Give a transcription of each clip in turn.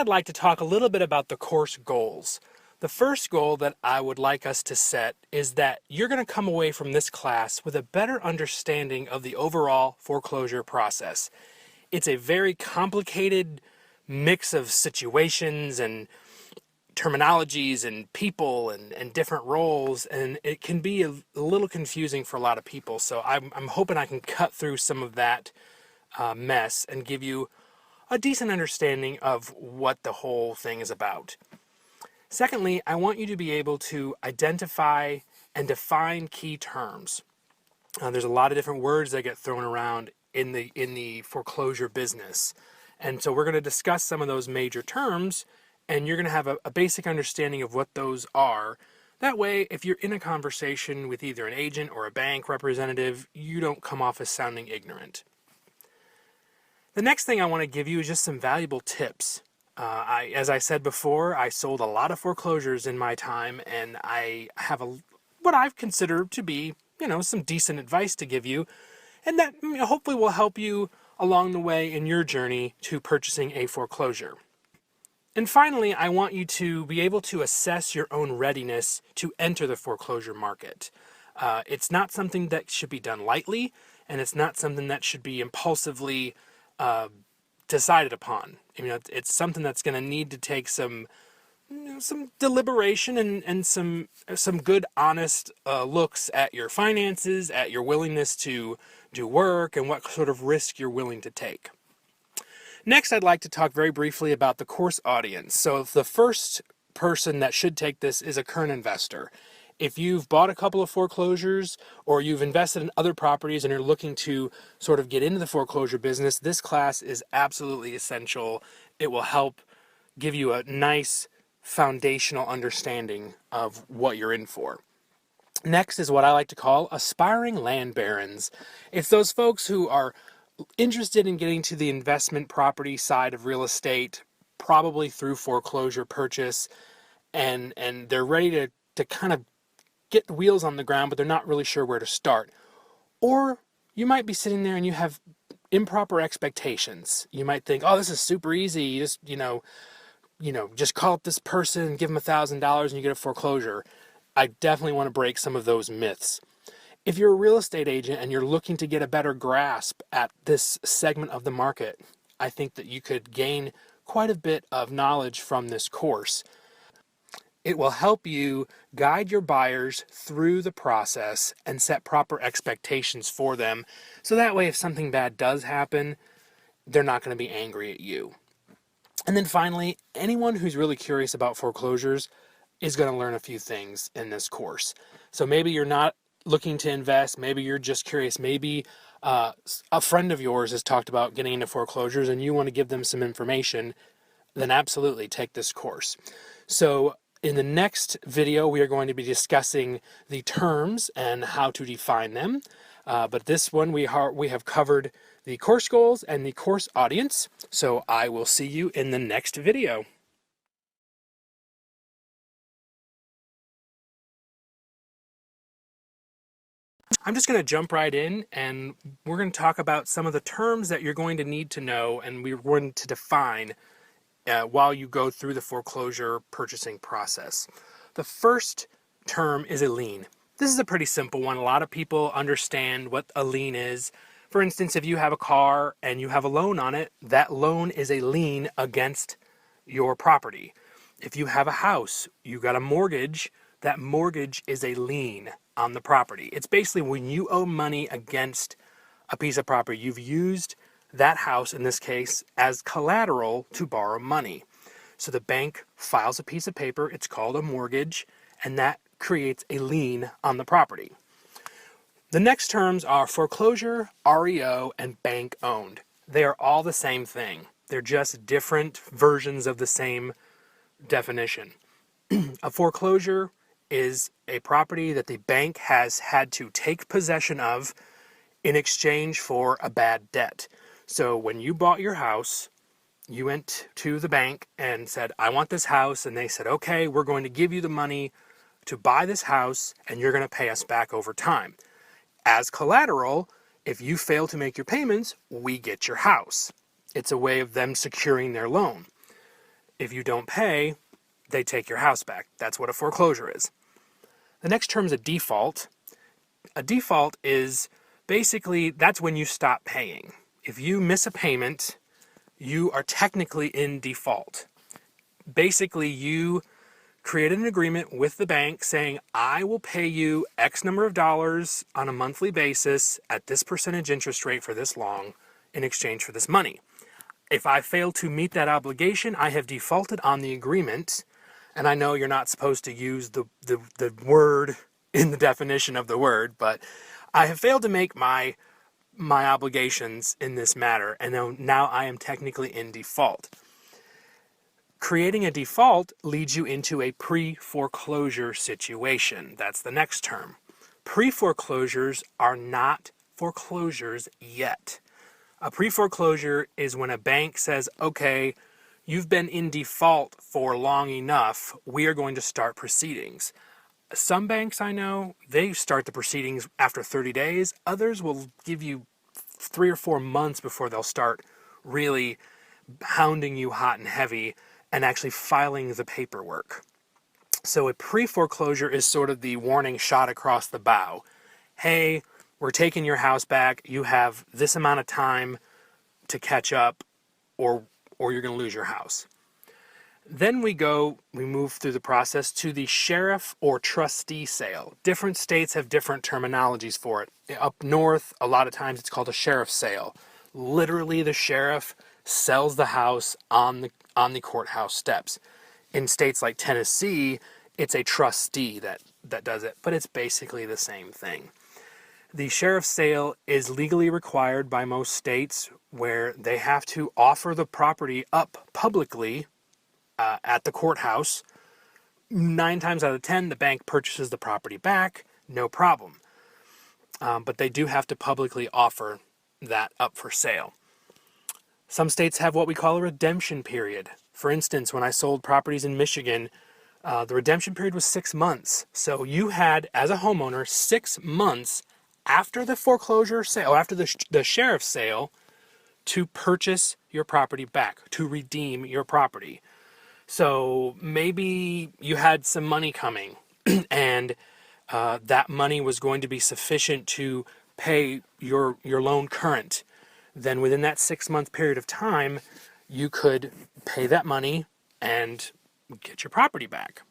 I'd like to talk a little bit about the course goals. The first goal that I would like us to set is that you're going to come away from this class with a better understanding of the overall foreclosure process. It's a very complicated mix of situations and terminologies and people and different roles, and it can be a little confusing for a lot of people. So I'm hoping I can cut through some of that mess and give you a decent understanding of what the whole thing is about. Secondly, I want you to be able to identify and define key terms. There's a lot of different words that get thrown around in the foreclosure business. And so we're going to discuss some of those major terms, and you're going to have a basic understanding of what those are. That way, if you're in a conversation with either an agent or a bank representative, you don't come off as sounding ignorant. The next thing I want to give you is just some valuable tips. As I said before, I sold a lot of foreclosures in my time, and I have what I've considered to be, some decent advice to give you, and that hopefully will help you along the way in your journey to purchasing a foreclosure. And finally, I want you to be able to assess your own readiness to enter the foreclosure market. It's not something that should be done lightly, and it's not something that should be impulsively decided upon. It's something that's going to need to take some deliberation and some good, honest looks at your finances, at your willingness to do work, and what sort of risk you're willing to take. Next, I'd like to talk very briefly about the course audience. So the first person that should take this is a current investor. If you've bought a couple of foreclosures or you've invested in other properties and you're looking to sort of get into the foreclosure business, this class is absolutely essential. It will help give you a nice foundational understanding of what you're in for. Next is what I like to call aspiring land barons. It's those folks who are interested in getting to the investment property side of real estate, probably through foreclosure purchase, and they're ready to kind of get the wheels on the ground, but they're not really sure where to start. Or you might be sitting there and you have improper expectations. You might think, oh, this is super easy. You just, just call up this person and give them $1,000 and you get a foreclosure. I definitely want to break some of those myths. If you're a real estate agent and you're looking to get a better grasp at this segment of the market, I think that you could gain quite a bit of knowledge from this course. It will help you guide your buyers through the process and set proper expectations for them. So that way, if something bad does happen, they're not going to be angry at you. And then finally, anyone who's really curious about foreclosures is going to learn a few things in this course. So maybe you're not looking to invest, maybe you're just curious, maybe a friend of yours has talked about getting into foreclosures and you want to give them some information, then absolutely take this course. So in the next video, we are going to be discussing the terms and how to define them. But this one, we have covered the course goals and the course audience. So I will see you in the next video. I'm just going to jump right in, and we're going to talk about some of the terms that you're going to need to know and we're going to define while you go through the foreclosure purchasing process. The first term is a lien. This is a pretty simple one. A lot of people understand what a lien is. For instance, if you have a car and you have a loan on it, that loan is a lien against your property. If you have a house, you got a mortgage, that mortgage is a lien on the property. It's basically when you owe money against a piece of property, you've used that house, in this case, as collateral to borrow money. So the bank files a piece of paper, it's called a mortgage, and that creates a lien on the property. The next terms are foreclosure, REO, and bank owned. They are all the same thing. They're just different versions of the same definition. A foreclosure is a property that the bank has had to take possession of in exchange for a bad debt. So when you bought your house, you went to the bank and said, I want this house. And they said, okay, we're going to give you the money to buy this house and you're going to pay us back over time. As collateral, if you fail to make your payments, we get your house. It's a way of them securing their loan. If you don't pay, they take your house back. That's what a foreclosure is. The next term is a default. A default is basically, that's when you stop paying. If you miss a payment, you are technically in default. Basically, you created an agreement with the bank saying, I will pay you X number of dollars on a monthly basis at this percentage interest rate for this long in exchange for this money. If I fail to meet that obligation, I have defaulted on the agreement. And I know you're not supposed to use the word in the definition of the word, but I have failed to make my obligations in this matter, and now I am technically in default. Creating a default leads you into a pre-foreclosure situation. That's the next term. Pre-foreclosures are not foreclosures yet. A pre-foreclosure is when a bank says, okay, you've been in default for long enough, we are going to start proceedings. Some banks I know, they start the proceedings after 30 days. Others will give you 3 or 4 months before they'll start really hounding you hot and heavy and actually filing the paperwork. So a pre-foreclosure is sort of the warning shot across the bow. Hey, we're taking your house back. You have this amount of time to catch up, or you're going to lose your house. Then we move through the process to the sheriff or trustee sale. Different states have different terminologies for it. Up north, a lot of times it's called a sheriff's sale. Literally, the sheriff sells the house on the courthouse steps. In states like Tennessee, it's a trustee that does it, but it's basically the same thing. The sheriff's sale is legally required by most states, where they have to offer the property up publicly at the courthouse. 9 times out of 10, the bank purchases the property back, no problem. But they do have to publicly offer that up for sale. Some states have what we call a redemption period. For instance, when I sold properties in Michigan, the redemption period was 6 months. So you had, as a homeowner, 6 months after the foreclosure sale, or after the sheriff's sale, to purchase your property back, to redeem your property. So maybe you had some money coming, and that money was going to be sufficient to pay your loan current. Then within that 6-month period of time, you could pay that money and get your property back.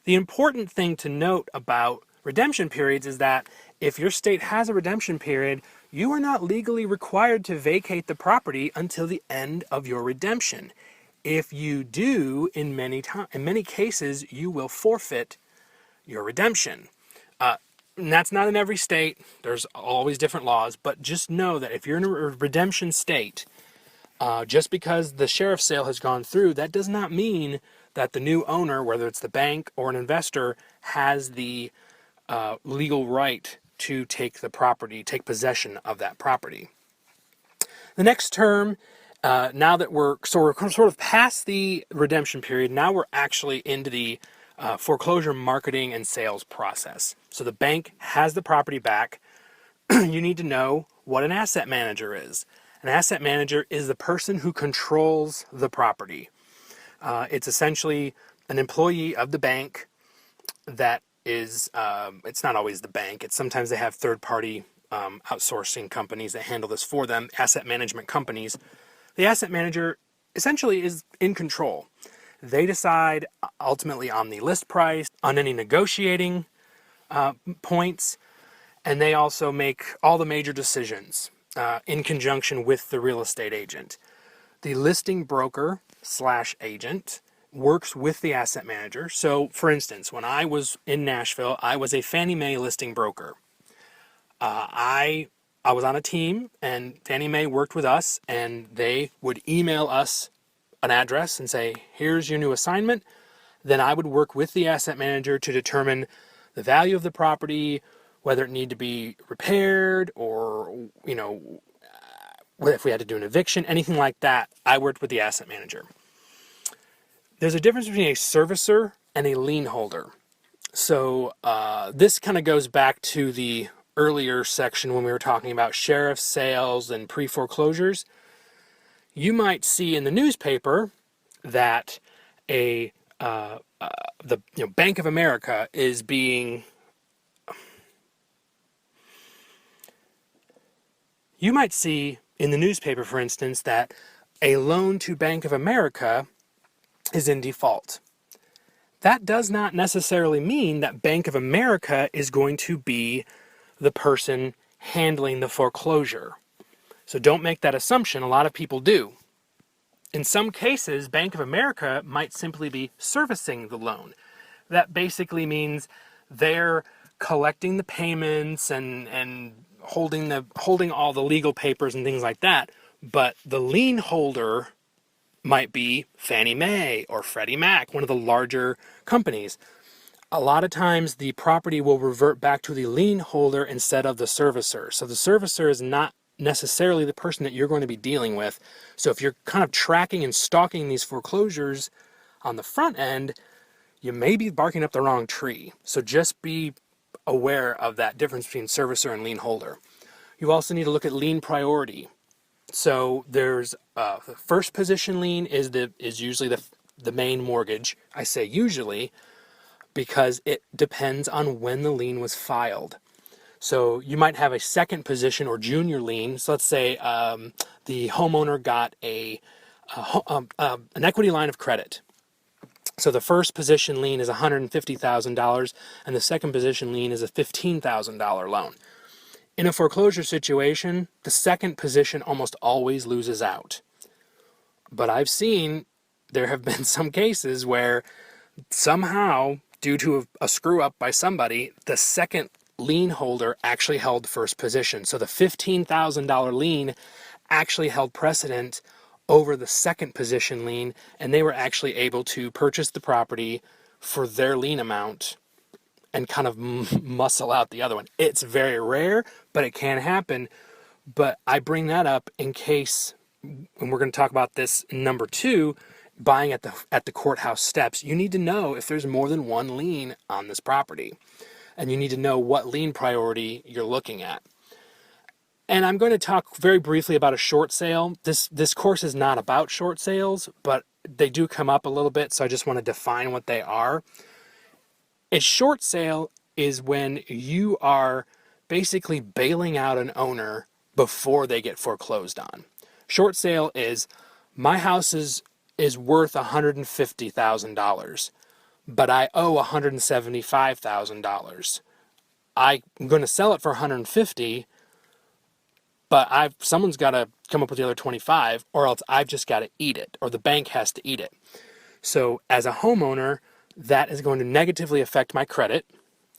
The important thing to note about redemption periods is that if your state has a redemption period, you are not legally required to vacate the property until the end of your redemption. If you do, in many cases, you will forfeit your redemption. And that's not in every state. There's always different laws, but just know that if you're in a redemption state, just because the sheriff's sale has gone through, that does not mean that the new owner, whether it's the bank or an investor, has the legal right to take possession of that property. The next term, now that we're sort of past the redemption period, now we're actually into the foreclosure marketing and sales process. So the bank has the property back. You need to know what an asset manager is. An asset manager is the person who controls the property. It's essentially an employee of the bank that is, it's not always the bank. Sometimes they have third-party outsourcing companies that handle this for them, asset management companies. The asset manager essentially is in control. They decide ultimately on the list price, on any negotiating points, and they also make all the major decisions in conjunction with the real estate agent. The listing broker / agent works with the asset manager. So, for instance, when I was in Nashville, I was a Fannie Mae listing broker. I was on a team, and Fannie Mae worked with us, and they would email us an address and say, here's your new assignment. Then I would work with the asset manager to determine the value of the property, whether it needed to be repaired, or, if we had to do an eviction, anything like that. I worked with the asset manager. There's a difference between a servicer and a lien holder. So this kind of goes back to the earlier section when we were talking about sheriff sales and pre-foreclosures. You might see in the newspaper that the Bank of America is being, you might see in the newspaper, for instance, that a loan to Bank of America is in default. That does not necessarily mean that Bank of America is going to be the person handling the foreclosure. So don't make that assumption. A lot of people do. In some cases, Bank of America might simply be servicing the loan. That basically means they're collecting the payments and holding all the legal papers and things like that. But the lien holder might be Fannie Mae or Freddie Mac, one of the larger companies. A lot of times the property will revert back to the lien holder instead of the servicer. So the servicer is not necessarily the person that you're going to be dealing with. So if you're kind of tracking and stalking these foreclosures on the front end, you may be barking up the wrong tree. So just be aware of that difference between servicer and lien holder. You also need to look at lien priority. So there's the first position lien is usually the main mortgage. I say usually because it depends on when the lien was filed. So you might have a second position or junior lien. So let's say the homeowner got an equity line of credit. So the first position lien is $150,000 and the second position lien is a $15,000 loan. In a foreclosure situation, the second position almost always loses out. But I've seen there have been some cases where somehow, due to a screw up by somebody, the second lien holder actually held first position. So the $15,000 lien actually held precedent over the second position lien, and they were actually able to purchase the property for their lien amount and kind of muscle out the other one. It's very rare, but it can happen. But I bring that up in case, and we're going to talk about this number 2, buying at the courthouse steps. You need to know if there's more than one lien on this property, and you need to know what lien priority you're looking at. And I'm going to talk very briefly about a short sale. This course is not about short sales, but they do come up a little bit, so I just want to define what they are. A short sale is when you are basically bailing out an owner before they get foreclosed on. Short sale is, my house is worth $150,000, but I owe $175,000. I'm going to sell it for $150,000, but someone's got to come up with the other $25,000, or else I've just got to eat it, or the bank has to eat it. So as a homeowner, that is going to negatively affect my credit.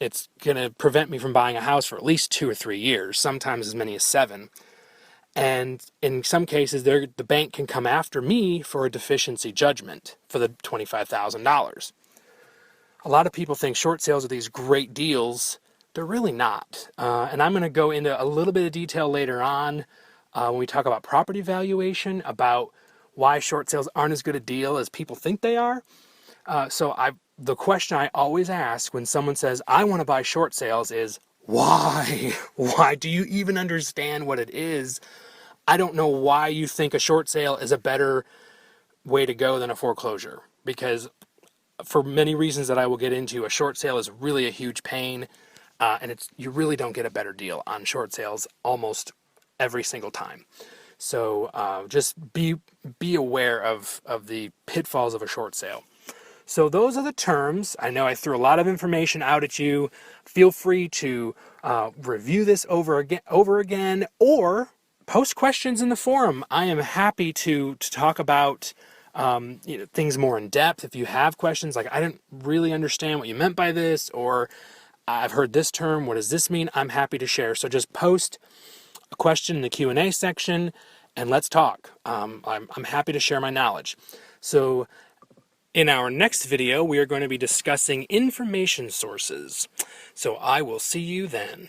It's going to prevent me from buying a house for at least 2 or 3 years, sometimes as many as 7. And in some cases, the bank can come after me for a deficiency judgment for the $25,000. A lot of people think short sales are these great deals. They're really not. And I'm going to go into a little bit of detail later on when we talk about property valuation, about why short sales aren't as good a deal as people think they are. The question I always ask when someone says, I want to buy short sales is, why? Why? Do you even understand what it is? I don't know why you think a short sale is a better way to go than a foreclosure, because for many reasons that I will get into, a short sale is really a huge pain, and you really don't get a better deal on short sales almost every single time. So just be aware of the pitfalls of a short sale. So those are the terms. I know I threw a lot of information out at you. Feel free to review this over again, or post questions in the forum. I am happy to talk about things more in depth. If you have questions like, I didn't really understand what you meant by this, or I've heard this term, what does this mean? I'm happy to share. So just post a question in the Q&A section and let's talk. I'm happy to share my knowledge. So in our next video, we are going to be discussing information sources. So I will see you then.